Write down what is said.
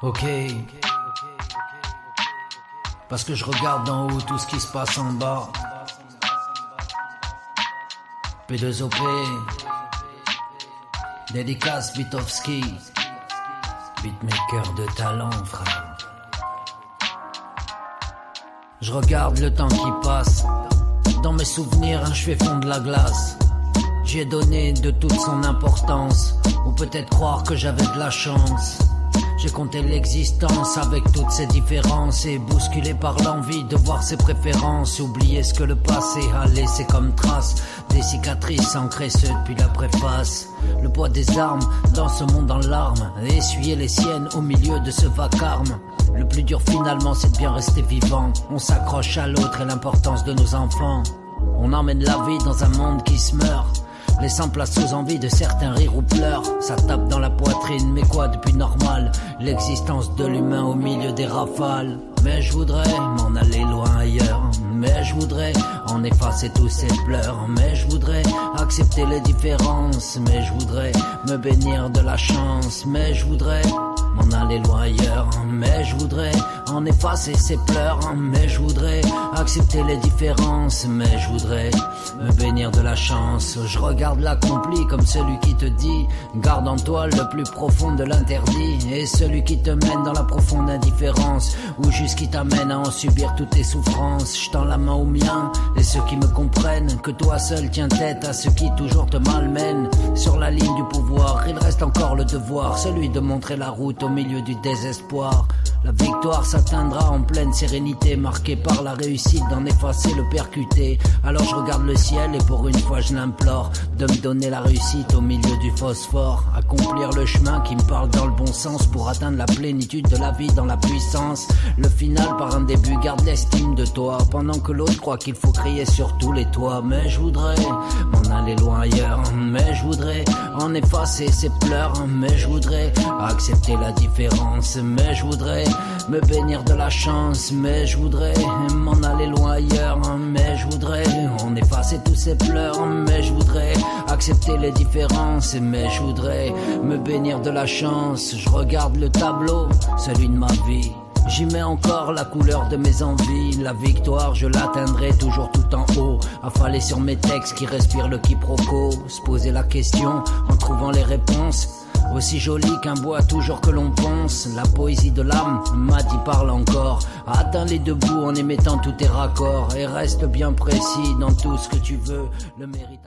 Ok. Parce que je regarde d'en haut tout ce qui se passe en bas. P2OP. Dédicace Bitovski. Beatmaker de talent, frère. Je regarde le temps qui passe. Dans mes souvenirs, je fais fondre la glace. J'y ai donné de toute son importance. Ou peut-être croire que j'avais de la chance. J'ai compté l'existence avec toutes ses différences et bousculé par l'envie de voir ses préférences. Oublier ce que le passé a laissé comme trace. Des cicatrices ancrées depuis la préface. Le poids des armes dans ce monde en larmes. Essuyer les siennes au milieu de ce vacarme. Le plus dur finalement c'est de bien rester vivant. On s'accroche à l'autre et l'importance de nos enfants. On emmène la vie dans un monde qui se meurt, laissant place aux envies de certains rires ou pleurs. Ça tape dans la poitrine, mais quoi depuis normal? L'existence de l'humain au milieu des rafales. Mais je voudrais m'en aller loin ailleurs. Mais je voudrais en effacer tous ces pleurs. Mais je voudrais accepter les différences. Mais je voudrais me bénir de la chance. Mais je voudrais m'en aller loin ailleurs. Mais je voudrais en effacer ces pleurs. Mais je voudrais accepter les différences. Mais je voudrais me bénir de la chance. Je regarde l'accompli comme celui qui te dit garde en toi le plus profond de l'interdit. Et celui qui te mène dans la profonde indifférence, ou juste qui t'amène à en subir toutes tes souffrances. Je tends la main aux miens et ceux qui me comprennent que toi seul tiens tête à ceux qui toujours te malmènent. Sur la ligne du pouvoir, il reste encore le devoir, celui de montrer la route au milieu du désespoir. La victoire s'atteindra en pleine sérénité, marquée par la réussite d'en effacer le percuté. Alors je regarde le ciel et pour une fois je l'implore de me donner la réussite au milieu du phosphore. Accomplir le chemin qui me parle dans le bon sens pour atteindre la plénitude de la vie dans la puissance. Le final par un début garde l'estime de toi, pendant que l'autre croit qu'il faut crier sur tous les toits. Mais je voudrais m'en aller loin ailleurs. Mais je voudrais en effacer ces pleurs. Mais je voudrais accepter la différence. Mais je voudrais me bénir de la chance. Mais je voudrais m'en aller loin ailleurs. Mais je voudrais en effacer tous ces pleurs. Mais je voudrais accepter les différences. Mais je voudrais me bénir de la chance. Je regarde le tableau, celui de ma vie. J'y mets encore la couleur de mes envies. La victoire je l'atteindrai toujours tout en haut. Affaler sur mes textes qui respirent le quiproquo. Se poser la question en trouvant les réponses. Aussi joli qu'un bois toujours que l'on ponce. La poésie de l'âme m'a dit parle encore. Atteins les deux bouts en émettant tous tes raccords. Et reste bien précis dans tout ce que tu veux. Le mérite